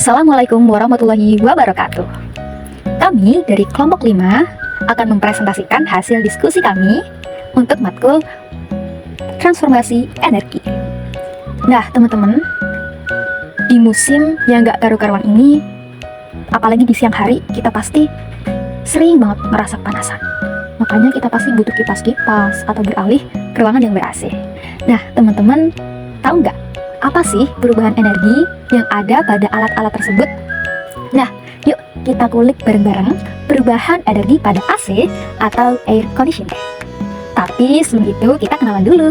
Assalamualaikum warahmatullahi wabarakatuh. Kami dari kelompok 5 akan mempresentasikan hasil diskusi kami untuk matkul transformasi energi. Nah teman-teman, di musim yang gak karu-karuan ini, apalagi di siang hari, kita pasti sering banget merasa kepanasan. Makanya kita pasti butuh kipas-kipas atau beralih ke ruangan yang ber-AC. Nah teman-teman, tahu nggak apa sih perubahan energi yang ada pada alat-alat tersebut? Nah, yuk kita kulik bareng-bareng perubahan energi pada AC atau air conditioner. Tapi sebelum itu kita kenalan dulu.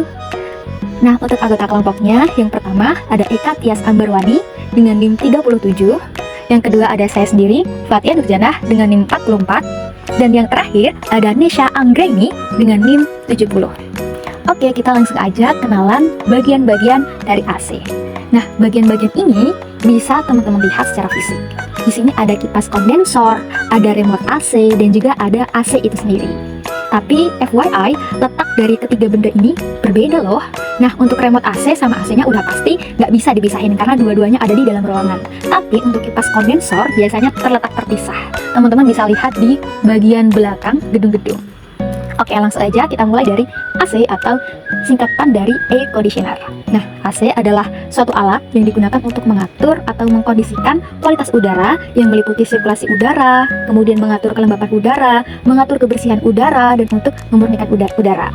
Nah, untuk anggota kelompoknya, yang pertama ada Eka Tias Ambarwani dengan NIM 37. Yang kedua ada saya sendiri, Fatia Nurjanah dengan NIM 44. Dan yang terakhir ada Nesha Anggreni dengan NIM 70. Oke, kita langsung aja kenalan bagian-bagian dari AC. Nah, bagian-bagian ini bisa teman-teman lihat secara fisik. Di sini ada kipas kondensor, ada remote AC, dan juga ada AC itu sendiri. Tapi FYI, letak dari ketiga benda ini berbeda loh. Nah, untuk remote AC sama AC-nya udah pasti nggak bisa dipisahin karena dua-duanya ada di dalam ruangan. Tapi untuk kipas kondensor biasanya terletak terpisah. Teman-teman bisa lihat di bagian belakang gedung-gedung. Oke, langsung aja kita mulai dari AC atau singkatan dari air conditioner. Nah, AC adalah suatu alat yang digunakan untuk mengatur atau mengkondisikan kualitas udara yang meliputi sirkulasi udara, kemudian mengatur kelembapan udara, mengatur kebersihan udara, dan untuk memurnikan udara.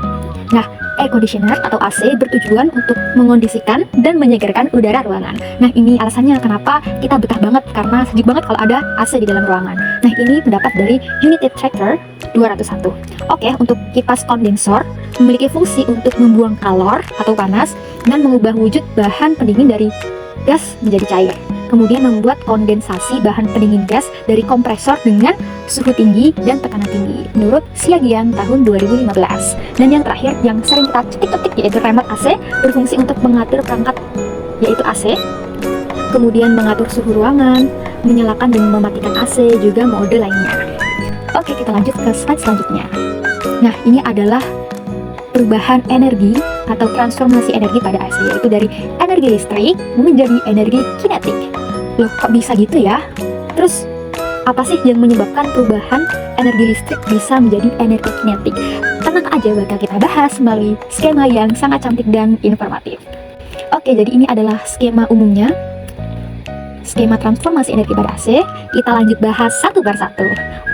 Nah, air conditioner atau AC bertujuan untuk mengondisikan dan menyegarkan udara ruangan. Nah, ini alasannya kenapa kita betah banget, karena sejuk banget kalau ada AC di dalam ruangan. Nah, ini pendapat dari United Tracker 201. Oke, untuk kipas kondensor memiliki fungsi untuk membuang kalor atau panas dan mengubah wujud bahan pendingin dari gas menjadi cair. Kemudian membuat kondensasi bahan pendingin gas dari kompresor dengan suhu tinggi dan tekanan tinggi menurut Siagian tahun 2015. Dan yang terakhir yang sering kita cetik-cetik yaitu remote AC, berfungsi untuk mengatur perangkat yaitu AC, kemudian mengatur suhu ruangan, menyalakan dan mematikan AC, juga mode lainnya. Oke, kita lanjut ke slide selanjutnya. Nah, ini adalah perubahan energi atau transformasi energi pada AC, yaitu dari energi listrik menjadi energi kinetik. Loh, kok bisa gitu ya? Terus, apa sih yang menyebabkan perubahan energi listrik bisa menjadi energi kinetik? Tenang aja, bakal kita bahas melalui skema yang sangat cantik dan informatif. Oke, jadi ini adalah skema umumnya, skema transformasi energi pada AC. Kita lanjut bahas satu per satu.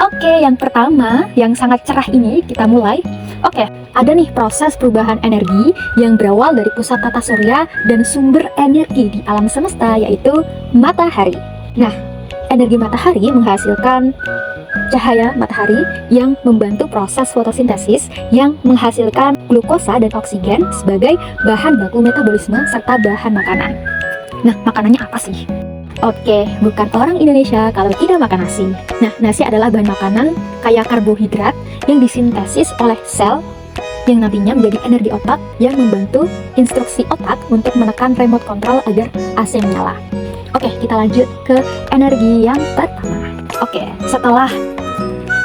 Oke, yang pertama, yang sangat cerah ini kita mulai. Oke, ada nih proses perubahan energi yang berawal dari pusat tata surya dan sumber energi di alam semesta, yaitu matahari. Nah, energi matahari menghasilkan cahaya matahari yang membantu proses fotosintesis yang menghasilkan glukosa dan oksigen sebagai bahan baku metabolisme serta bahan makanan. Nah, makanannya apa sih? Oke, bukan orang Indonesia kalau tidak makan nasi. Nah, nasi adalah bahan makanan kaya karbohidrat yang disintesis oleh sel yang nantinya menjadi energi otak yang membantu instruksi otak untuk menekan remote control agar AC menyala. Oke, kita lanjut ke energi yang pertama. Oke, setelah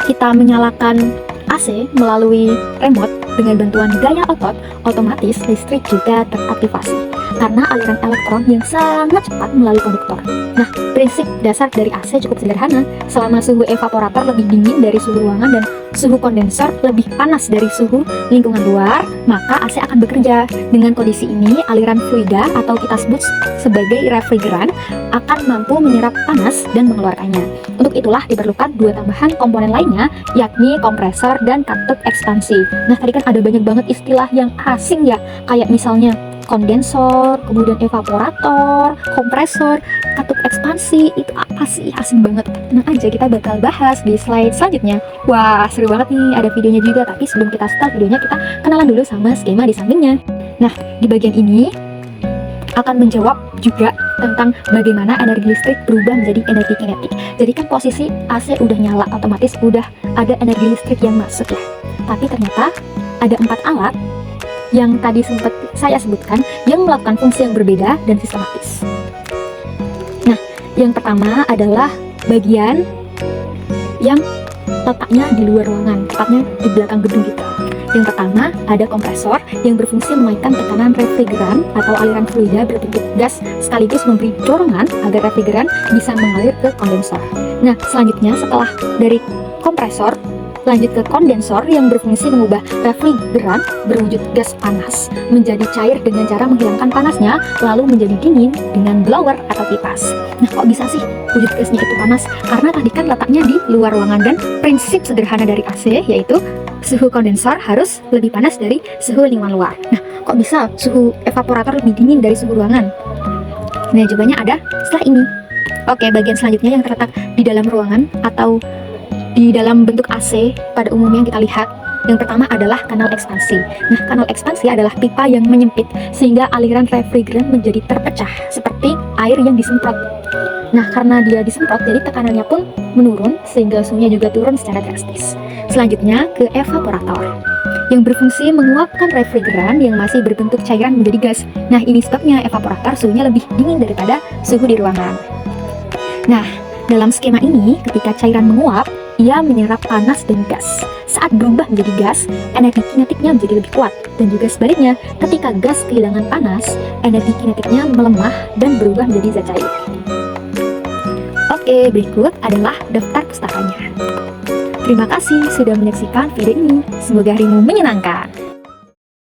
kita menyalakan AC melalui remote dengan bantuan gaya otot, otomatis listrik juga teraktivasi karena aliran elektron yang sangat cepat melalui konduktor. Nah, prinsip dasar dari AC cukup sederhana. Selama suhu evaporator lebih dingin dari suhu ruangan dan suhu kondensor lebih panas dari suhu lingkungan luar, maka AC akan bekerja. Dengan kondisi ini, aliran fluida atau kita sebut sebagai refrigeran akan mampu menyerap panas dan mengeluarkannya. Untuk itulah diperlukan dua tambahan komponen lainnya, yakni kompresor dan katup ekspansi. Nah, tadi kan ada banyak banget istilah yang asing ya, kayak misalnya kondensor, kemudian evaporator, kompresor, katup ekspansi. Itu apa sih? Asing banget. Tenang aja, kita bakal bahas di slide selanjutnya. Wah, seru banget nih, ada videonya juga. Tapi sebelum kita start videonya, kita kenalan dulu sama skema di sampingnya. Nah, di bagian ini akan menjawab juga tentang bagaimana energi listrik berubah menjadi energi kinetik. Jadi kan posisi AC udah nyala, otomatis udah ada energi listrik yang masuk ya. Tapi ternyata ada 4 alat yang tadi sempat saya sebutkan yang melakukan fungsi yang berbeda dan sistematis. Nah, yang pertama adalah bagian yang letaknya di luar ruangan, tepatnya di belakang gedung kita. Yang pertama, ada kompresor yang berfungsi menaikkan tekanan refrigeran atau aliran fluida berbentuk gas sekaligus memberi dorongan agar refrigeran bisa mengalir ke kondensor. Nah, selanjutnya setelah dari kompresor, lanjut ke kondensor yang berfungsi mengubah refrigeran berwujud gas panas menjadi cair dengan cara menghilangkan panasnya, lalu menjadi dingin dengan blower atau kipas. Nah, kok bisa sih wujud gasnya itu panas? Karena tadi kan letaknya di luar ruangan, dan prinsip sederhana dari AC yaitu suhu kondensor harus lebih panas dari suhu lingkungan luar. Nah, kok bisa suhu evaporator lebih dingin dari suhu ruangan? Nah, jawabannya ada setelah ini. Oke, bagian selanjutnya yang terletak di dalam ruangan atau di dalam bentuk AC pada umumnya yang kita lihat, yang pertama adalah kanal ekspansi. Nah, kanal ekspansi adalah pipa yang menyempit sehingga aliran refrigeran menjadi terpecah seperti air yang disemprot. Nah, karena dia disemprot, jadi tekanannya pun menurun sehingga suhunya juga turun secara drastis. Selanjutnya ke evaporator yang berfungsi menguapkan refrigeran yang masih berbentuk cairan menjadi gas. Nah, ini sebabnya evaporator suhunya lebih dingin daripada suhu di ruangan. Nah, dalam skema ini, ketika cairan menguap, ia menyerap panas dan gas. Saat berubah menjadi gas, energi kinetiknya menjadi lebih kuat. Dan juga sebaliknya, ketika gas kehilangan panas, energi kinetiknya melemah dan berubah menjadi zat cair. Oke, berikut adalah daftar pustakanya. Terima kasih sudah menyaksikan video ini. Semoga harimu menyenangkan.